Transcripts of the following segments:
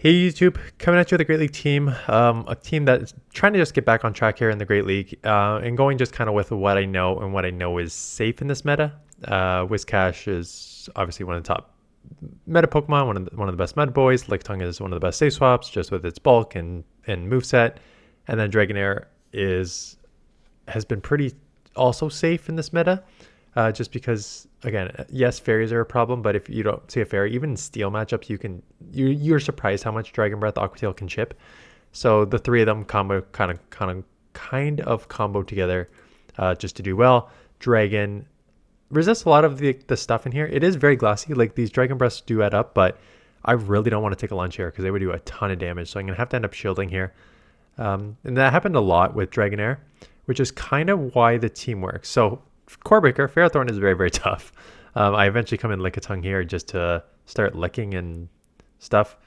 Hey YouTube, coming at you with a Great League team, a team that's trying to just get back on track here in the Great League, and going just kind of with what I know and what I know is safe in this meta. Whiscash is obviously one of the top meta Pokemon, one of the best meta boys. Lickitung is one of the best safe swaps, just with its bulk and moveset, and then Dragonair has been pretty also safe in this meta. Just because, again, yes, fairies are a problem, but if you don't see a fairy, even in steel matchups, you're surprised how much Dragon Breath Aqua Tail can chip. So the three of them kind of combo together, just to do well. Dragon resists a lot of the stuff in here. It is very glassy. Like, these Dragon Breaths do add up, but I really don't want to take a lunch here because they would do a ton of damage. So I'm gonna have to end up shielding here, and that happened a lot with Dragonair, which is kind of why the team works. So Core Breaker, Ferrothorn is very, very tough. I eventually come in Lickitung here just to start licking and stuff.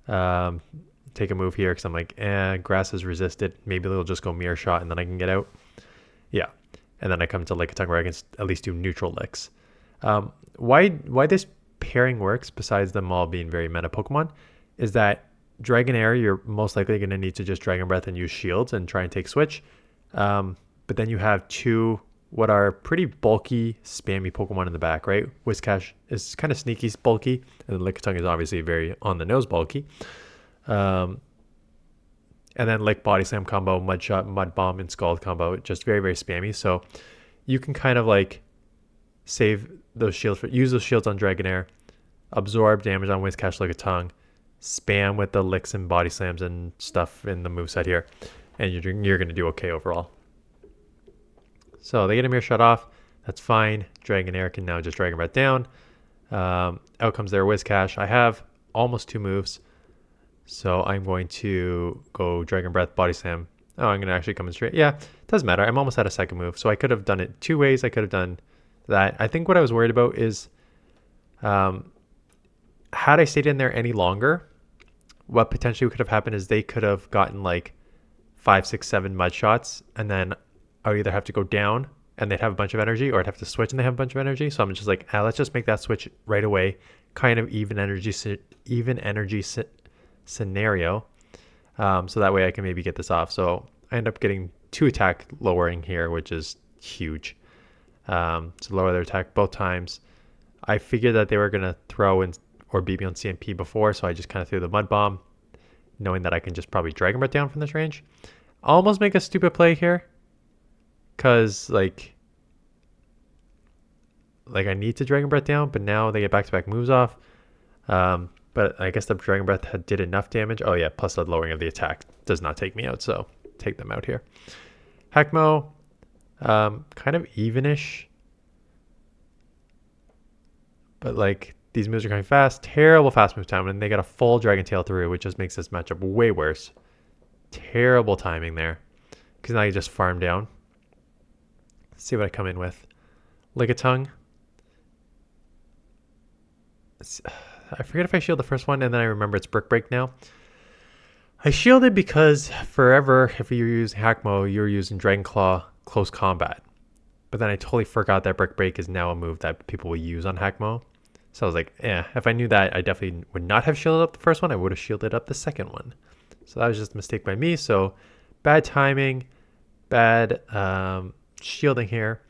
Take a move here because I'm like, grass is resisted. Maybe they'll just go Mirror Shot and then I can get out. Yeah. And then I come to Lickitung where I can at least do neutral licks. Why this pairing works, besides them all being very meta Pokemon, is that Dragonair, you're most likely going to need to just Dragon Breath and use shields and try and take switch. But then you have two what are pretty bulky, spammy Pokemon in the back, right? Whiscash is kind of sneaky, bulky, and Lickitung is obviously very on the nose bulky. And then Lick Body Slam combo, Mud Shot, Mud Bomb, and Scald combo, just very, very spammy. So you can kind of like save those shields, use those shields on Dragonair, absorb damage on Whiscash, Lickitung, spam with the licks and body slams and stuff in the moveset here, and you're going to do okay overall. So they get a Mirror Shot off. That's fine. Dragonair can now just Dragon Breath down. Out comes their Whiscash. I have almost two moves. So I'm going to go Dragon Breath, Body Slam. Oh, I'm going to actually come in straight. Yeah, it doesn't matter. I'm almost at a second move. So I could have done it two ways. I could have done that. I think what I was worried about is had I stayed in there any longer, what potentially could have happened is they could have gotten like 5, 6, 7 mud shots, and then I would either have to go down and they'd have a bunch of energy, or I'd have to switch and they have a bunch of energy. So I'm just like, let's just make that switch right away. Kind of even energy scenario. So that way I can maybe get this off. So I end up getting 2 attack lowering here, which is huge. So lower their attack both times. I figured that they were going to throw or beat me on CMP before, so I just kind of threw the Mud Bomb, knowing that I can just probably Dragon Breath down from this range. Almost make a stupid play here, because like I need to Dragon Breath down, but now they get back-to-back moves off. But I guess the Dragon Breath did enough damage. Oh yeah, plus the lowering of the attack does not take me out, so take them out here. Hacko, kind of evenish, but like these moves are coming fast. Terrible fast move time, and they got a full Dragon Tail through, which just makes this matchup way worse. Terrible timing there, because now you just farm down. Let's see what I come in with. Lickitung. I forget if I shield the first one, and then I remember it's Brick Break now. I shielded because forever, if you're using Hacko, you're using Dragon Claw close combat. But then I totally forgot that Brick Break is now a move that people will use on Hacko. So I was like, if I knew that, I definitely would not have shielded up the first one. I would have shielded up the second one. So that was just a mistake by me. So bad timing, bad shielding here.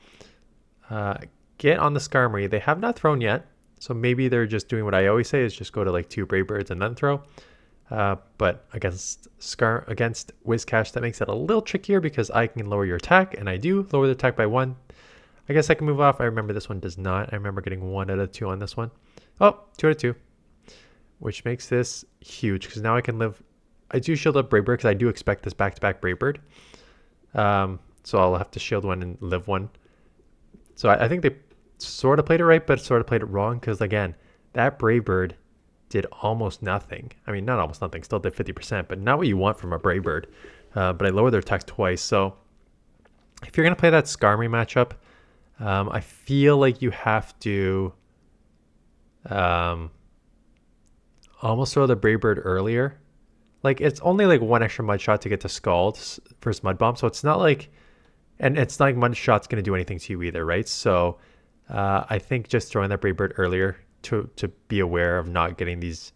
Get on the Skarmory. They have not thrown yet, so maybe they're just doing what I always say, is just go to like 2 Brave Birds and then throw. But against Whiscash, that makes it a little trickier because I can lower your attack, and I do lower the attack by 1. I guess I can move off. I remember this one does not. I remember getting 1 out of 2 on this one. Oh, 2 out of 2, which makes this huge because now I can live. I do shield up Brave Bird because I do expect this back-to-back Brave Bird. So I'll have to shield 1 and live 1. So I think they sort of played it right, but sort of played it wrong, because again, that Brave Bird did almost nothing. I mean, not almost nothing, still did 50%, but not what you want from a Brave Bird. But I lowered their attack twice. So if you're going to play that Skarmory matchup, I feel like you have to almost throw the Brave Bird earlier. Like, it's only like 1 extra Mud Shot to get to Scald versus Mud Bomb, so it's not like, and it's not like Mud Shot's going to do anything to you either, right? So I think just throwing that Brave Bird earlier to be aware of not getting these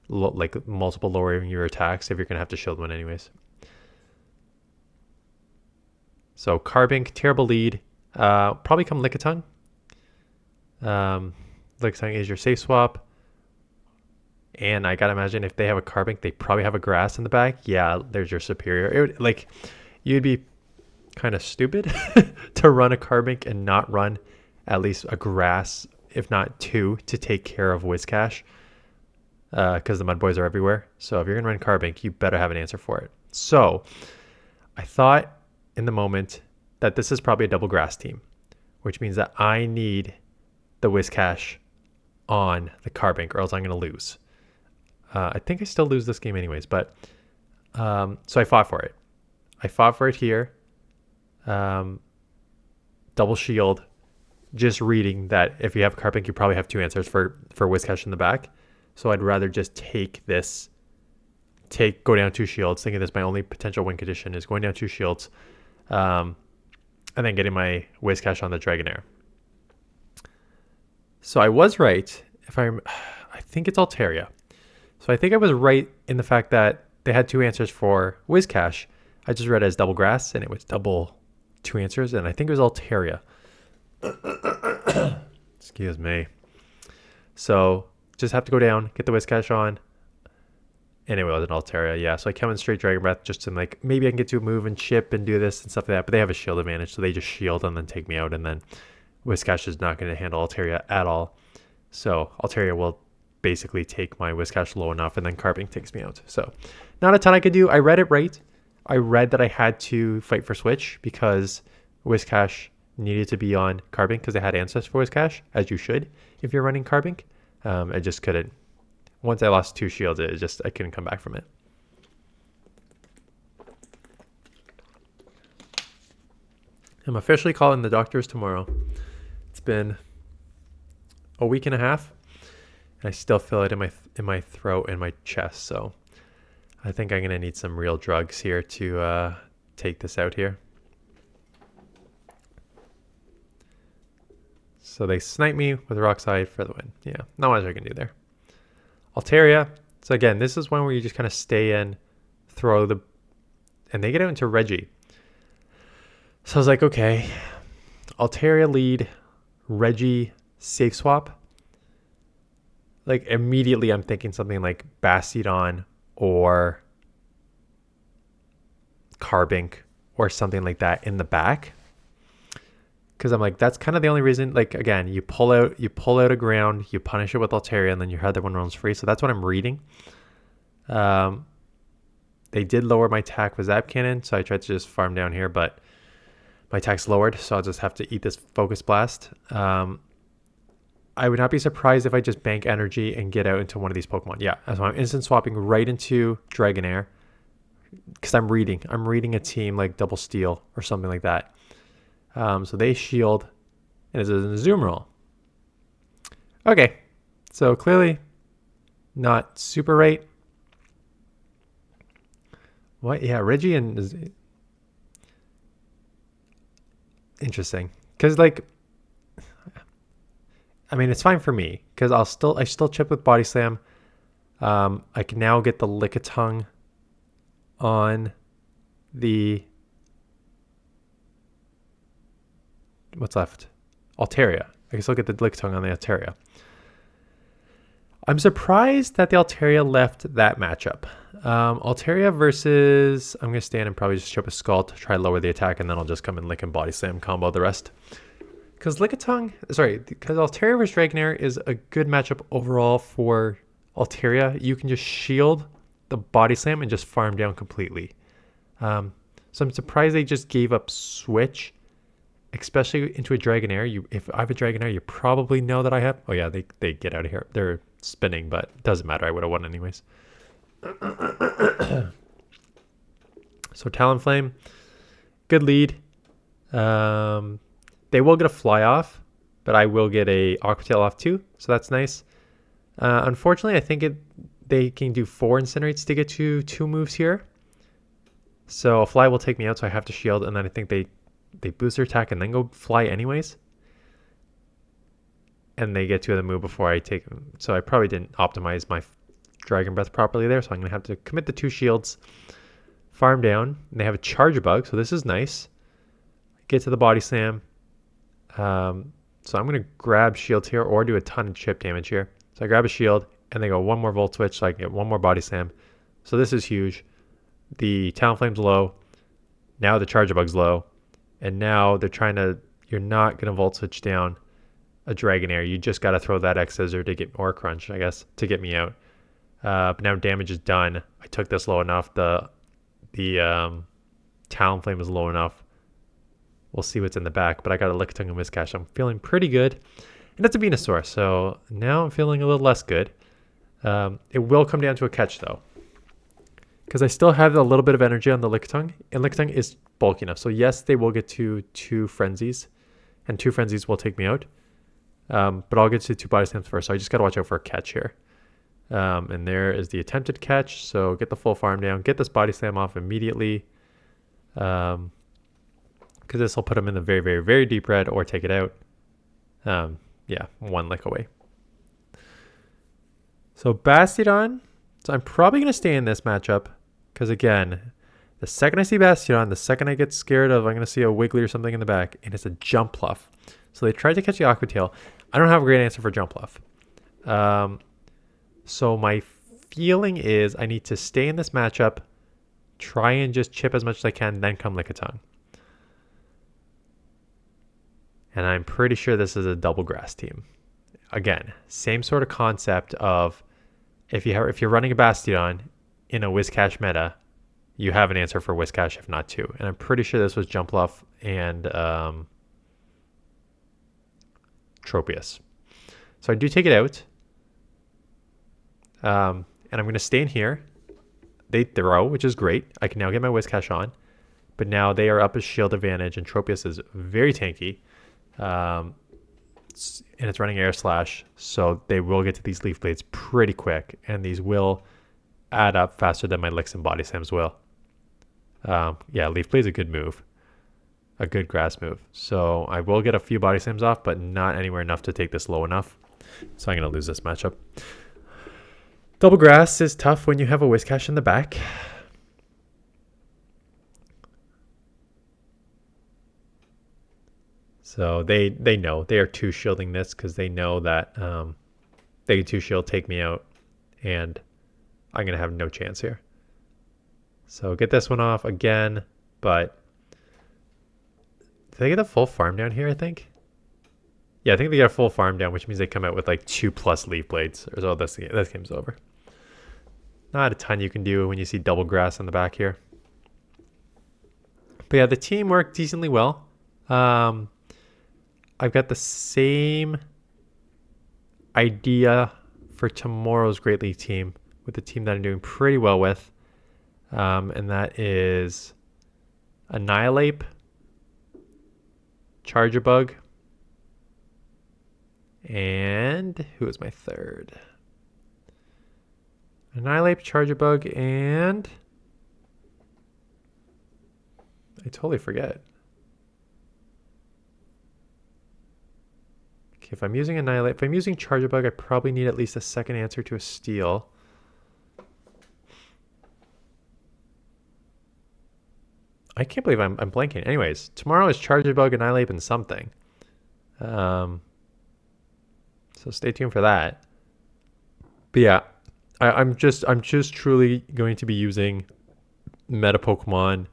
like multiple lowering your attacks if you're gonna have to shield one anyways. So Carbink, terrible lead. Probably come Lickitung. Lickitung is your safe swap. And I gotta imagine if they have a Carbink, they probably have a grass in the back. Yeah, there's your superior. It would, like, you'd be kind of stupid to run a Carbink and not run at least a grass, if not two, to take care of Whiscash. Because the mud boys are everywhere. So if you're gonna run Carbink, you better have an answer for it. So I thought in the moment that this is probably a double grass team, which means that I need the Whiscash on the Carbink or else I'm gonna lose. I think I still lose this game anyways, but so I fought for it. I fought for it here. Double shield, just reading that if you have Carbink, you probably have two answers for Whiscash in the back. So I'd rather just take this, go down two shields, thinking this my only potential win condition is going down two shields, and then getting my Whiscash on the Dragonair. So I was right. I think it's Altaria. So I think I was right in the fact that they had two answers for Whiscash. I just read it as double grass, and it was double two answers, and I think it was Altaria. Excuse me. So just have to go down, get the Whiscash on, and it was an Altaria, yeah. So I come in straight Dragon Breath just to like, maybe I can get to a move and chip and do this and stuff like that, but they have a shield advantage, so they just shield and then take me out, and then Whiscash is not going to handle Altaria at all. So Altaria will basically take my Whiscash low enough, and then Carbink takes me out. So not a ton I could do. I read it right. I read that I had to fight for switch because Whiscash needed to be on Carbink because they had answers for Whiscash, as you should if you're running Carbink. I just couldn't. Once I lost two shields, I couldn't come back from it. I'm officially calling the doctors tomorrow. It's been a week and a half, and I still feel it in my throat and my chest. So I think I'm gonna need some real drugs here to take this out here. So they snipe me with Rock Slide for the win. Yeah, not much I can do there. Altaria. So again, this is one where you just kind of stay in, throw the, and they get out into Reggie. So I was like, okay, Altaria lead, Reggie safe swap. Like immediately I'm thinking something like Bastiodon or Carbink or something like that in the back. Because I'm like, that's kind of the only reason. Like again, you pull out a ground, you punish it with Altaria, and then your other one runs free. So that's what I'm reading. They did lower my attack with Zap Cannon, so I tried to just farm down here, but my attack's lowered, so I'll just have to eat this Focus Blast. I would not be surprised if I just bank energy and get out into one of these Pokemon. Yeah, so I'm instant swapping right into Dragonair because I'm reading a team like Double Steel or something like that. So they shield, and it's a Azumarill. Okay, so clearly not super right. What? Yeah, Reggie and interesting, because like, I mean, it's fine for me because I still chip with Body Slam. I can now get the Lickitung on the. What's left? Altaria. I can still get the Lickitung on the Altaria. I'm surprised that the Altaria left that matchup. Altaria versus... I'm going to stand and probably just show up a Skull to try to lower the attack, and then I'll just come and Lick and Body Slam combo the rest. Because Altaria versus Dragonair is a good matchup overall for Altaria. You can just shield the Body Slam and just farm down completely. So I'm surprised they just gave up Switch, especially into a Dragonair. If I have a Dragonair, you probably know that I have. Oh yeah, they get out of here. They're spinning, but it doesn't matter. I would have won anyways. So Talonflame, good lead. They will get a Fly Off, but I will get a Aqua Tail off too, so that's nice. Unfortunately, I think they can do 4 Incinerates to get to 2 moves here. So a Fly will take me out, so I have to shield, and then I think they boost their attack and then go Fly anyways. And they get to the move before I take them. So I probably didn't optimize my Dragon Breath properly there, so I'm going to have to commit the 2 shields, farm down, and they have a Charge Bug, so this is nice. Get to the Body Slam. So I'm going to grab shields here or do a ton of chip damage here. So I grab a shield, and they go 1 more Volt Switch, so I can get 1 more Body Slam. So this is huge. The Talonflame's low. Now the Charge Bug's low. And now they're trying to... You're not going to Volt Switch down a Dragonair. You just got to throw that X Scissor to get... Or Crunch, I guess, to get me out. But now damage is done. I took this low enough. The Talonflame is low enough. We'll see what's in the back. But I got a Lickitung and Whiscash. I'm feeling pretty good. And that's a Venusaur. So now I'm feeling a little less good. It will come down to a catch, though. Because I still have a little bit of energy on the Lickitung. And Lickitung is bulky enough. So yes, they will get to 2 Frenzies. And 2 Frenzies will take me out. But I'll get to 2 Body Slams first. So I just got to watch out for a catch here. And there is the attempted catch. So get the full farm down. Get this Body Slam off immediately. Because this will put him in the very, very, very deep red or take it out. Yeah, 1 lick away. So Bastiodon. So I'm probably going to stay in this matchup. Because again, the second I see Bastiodon, the second I get scared of, I'm going to see a Wiggly or something in the back. And it's a Jumpluff. So they tried to catch the Aqua Tail. I don't have a great answer for Jumpluff. So my feeling is I need to stay in this matchup, try and just chip as much as I can, then come Lickitung. And I'm pretty sure this is a double grass team. Again, same sort of concept of if you're running a Bastiodon in a Whiscash meta, you have an answer for Whiscash, if not 2. And I'm pretty sure this was Jumpluff and Tropius. So I do take it out. And I'm going to stay in here. They throw, which is great. I can now get my Whiscash on. But now they are up as shield advantage, and Tropius is very tanky. And it's running Air Slash, so they will get to these Leaf Blades pretty quick. And these will add up faster than my Licks and Body Slams will. Yeah, Leaf Blade's a good move. A good grass move. So I will get a few Body Slams off, but not anywhere enough to take this low enough. So I'm going to lose this matchup. Double grass is tough when you have a Whiscash in the back. So they know. They are 2 shielding this because they know that they can 2 shield, take me out, and I'm going to have no chance here. So get this one off again, but did they get a full farm down here, I think? Yeah, I think they get a full farm down, which means they come out with like 2+ Leaf Blades. Or so this game's over. Not a ton you can do when you see double grass on the back here. But yeah, the team worked decently well. I've got the same idea for tomorrow's Great League team with the team that I'm doing pretty well with. And that is Annihilate, Charger Bug, and who is my third? Annihilate, Charger Bug, and I totally forget. Okay, if I'm using Annihilate, if I'm using Charger Bug, I probably need at least a second answer to a Steel. I can't believe I'm blanking. Anyways, tomorrow is Charger Bug, Annihilate, and something. So stay tuned for that. But yeah, I'm just truly going to be using meta Pokemon.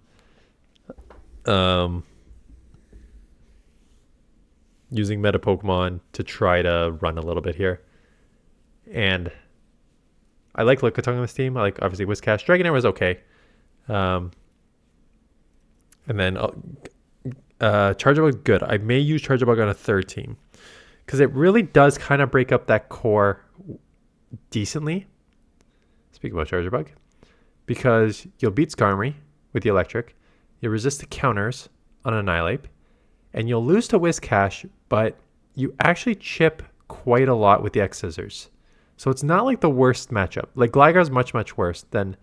Using meta Pokemon to try to run a little bit here. And I like Lickitung on this team. I like, obviously, Whiscash. Dragonair was okay. And then Charger Bug, good. I may use Charger Bug on a third team. Because it really does kind of break up that core decently. Speaking about Charger Bug. Because you'll beat Skarmory with the Electric. You'll resist the counters on Annihilate. And you'll lose to Whiscash, but you actually chip quite a lot with the X Scissors. So it's not like the worst matchup. Like Gligar's much, much worse than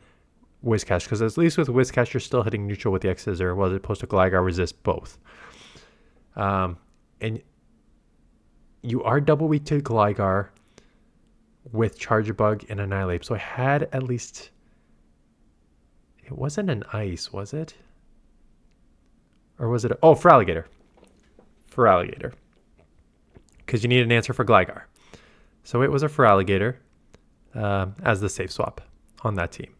Whiscash. Because at least with Whiscash, you're still hitting neutral with the X Scissor, while as opposed to Gligar resist both. And you are double weak to Gligar, with Charger Bug and Annihilate. So I had at least... It wasn't an ice, was it? Or was it... Oh, for Alligator. For Alligator. Because you need an answer for Gligar. So it was a for Alligator as the safe swap on that team.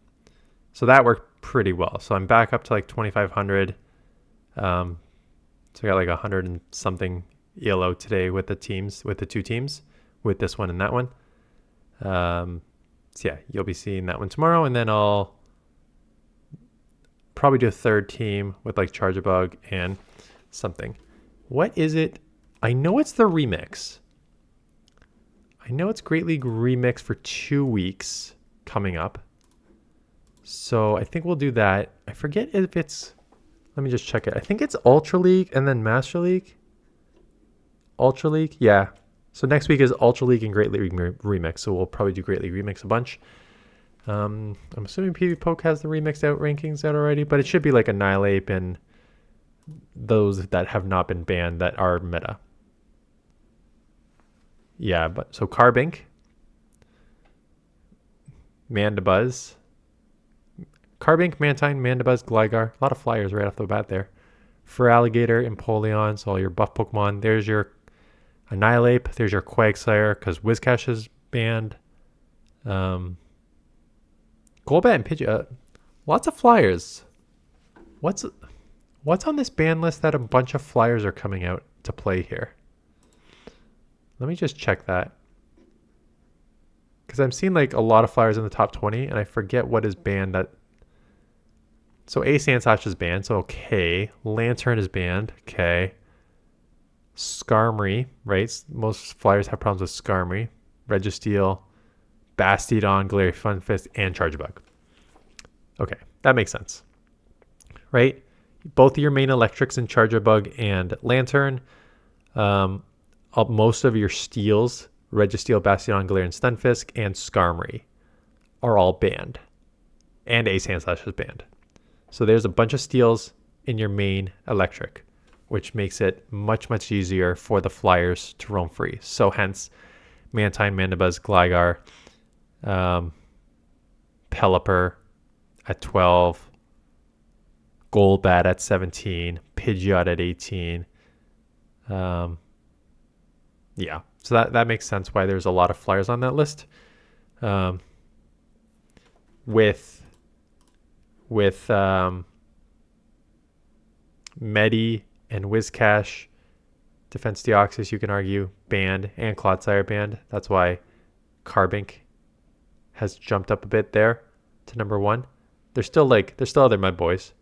So that worked pretty well. So I'm back up to like 2,500. So I got like 100 and something ELO today with the teams, with the two teams, with this one and that one. So yeah, you'll be seeing that one tomorrow, and then I'll probably do a third team with like Charger Bug and something. What is it? I know it's the remix. I know it's Great League Remix for 2 weeks coming up. So I think we'll do that. I forget if it's... Let me just check it. I think it's Ultra League and then Master League. Ultra League? Yeah. So next week is Ultra League and Great League Remix. So we'll probably do Great League Remix a bunch. I'm assuming PV Poke has the remixed out rankings out already, but it should be like Annihilate and those that have not been banned that are meta. Yeah, but so Carbink, Mandibuzz, Carbink, Mantine, Mandibuzz, Gligar. A lot of flyers right off the bat there. For Alligator, Empoleon, so all your buff Pokemon. There's your Annihilate. There's your Quagsire, because Whiscash is banned. Golbat and Pidgeot. Lots of flyers. What's on this ban list that a bunch of flyers are coming out to play here? Let me just check that. Because I'm seeing like a lot of flyers in the top 20, and I forget what is banned. That. So A Sandslash is banned, so okay. Lantern is banned, okay. Skarmory, right? Most flyers have problems with Skarmory. Registeel, Bastiodon, Galarian Funfist, and Charger Bug. Okay, that makes sense. Right? Both of your main electrics in Charger Bug and Lantern. Most of your steals, Registeel, Bastiodon, Galarian Stunfisk, and Skarmory are all banned. And A Sandslash is banned. So there's a bunch of steals in your main electric, which makes it much, much easier for the flyers to roam free. So hence, Mantine, Mandibuzz, Gligar, Pelipper at 12, Golbat at 17, Pidgeot at 18. Yeah, so that makes sense why there's a lot of flyers on that list. With Medi and Whiscash, Defense Deoxys, you can argue, banned, and Clodsire banned. That's why Carbink has jumped up a bit there to number 1. There's still other Mud Boys.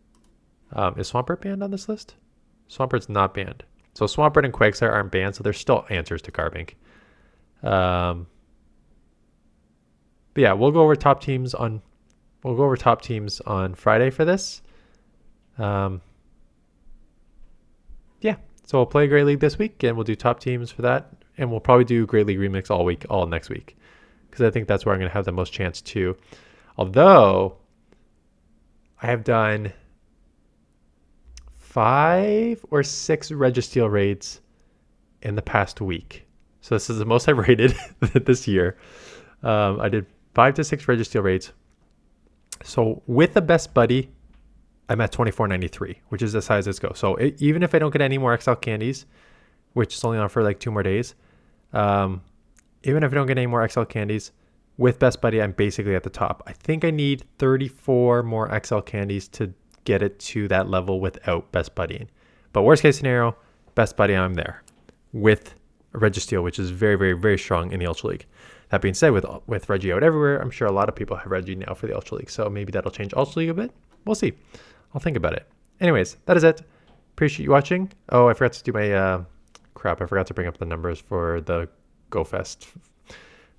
Is Swampert banned on this list? Swampert's not banned. So Swampert and Quagsire aren't banned, so there's still answers to Carbink. But yeah, we'll go over top teams on Friday for this. Yeah, so we'll play Great League this week, and we'll do top teams for that, and we'll probably do Great League Remix all next week, because I think that's where I'm going to have the most chance to. Although I have done 5 or 6 Registeel raids in the past week. So this is the most I've raided this year. I did 5 to 6 Registeel raids. So with the best buddy, I'm at 24.93, which is as high as this goes. So even if I don't get any more XL candies, which is only on for like 2 more days, even if I don't get any more XL candies, with best buddy, I'm basically at the top. I think I need 34 more XL candies to get it to that level without best buddying. But worst case scenario, best buddy, I'm there with Registeel, which is very, very, very strong in the Ultra League. That being said, with Reggie out everywhere, I'm sure a lot of people have Reggie now for the Ultra League. So maybe that'll change Ultra League a bit. We'll see. I'll think about it. Anyways, that is it. Appreciate you watching. Oh, I forgot to do my crap. I forgot to bring up the numbers for the Go Fest.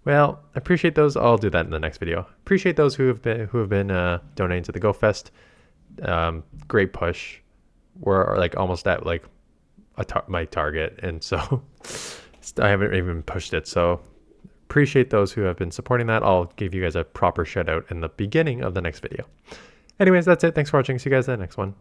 Well, I appreciate those. I'll do that in the next video. Appreciate those who have been donating to the Go Fest. Great push. We're like almost at like my target, and so I haven't even pushed it. So appreciate those who have been supporting that. I'll give you guys a proper shout out in the beginning of the next video. Anyways, that's it. Thanks for watching. See you guys in the next one.